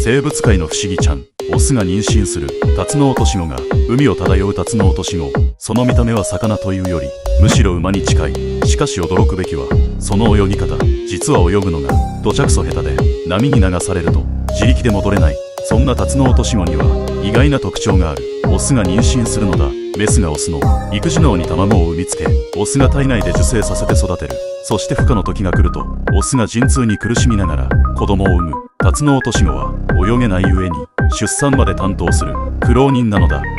生物界の不思議ちゃん。オスが妊娠するタツノオトシゴが海を漂うタツノオトシゴ。その見た目は魚というよりむしろ馬に近い。しかし驚くべきはその泳ぎ方。実は泳ぐのがどちゃくそ下手で、波に流されると自力で戻れない。そんなタツノオトシゴには意外な特徴がある。オスが妊娠するのだ。メスがオスの育児脳に卵を産みつけ、オスが体内で受精させて育てる。そして孵化の時が来るとオスが陣痛に苦しみながら子供を産む。タツノオトシゴは泳げないゆえに出産まで担当する苦労人なのだ。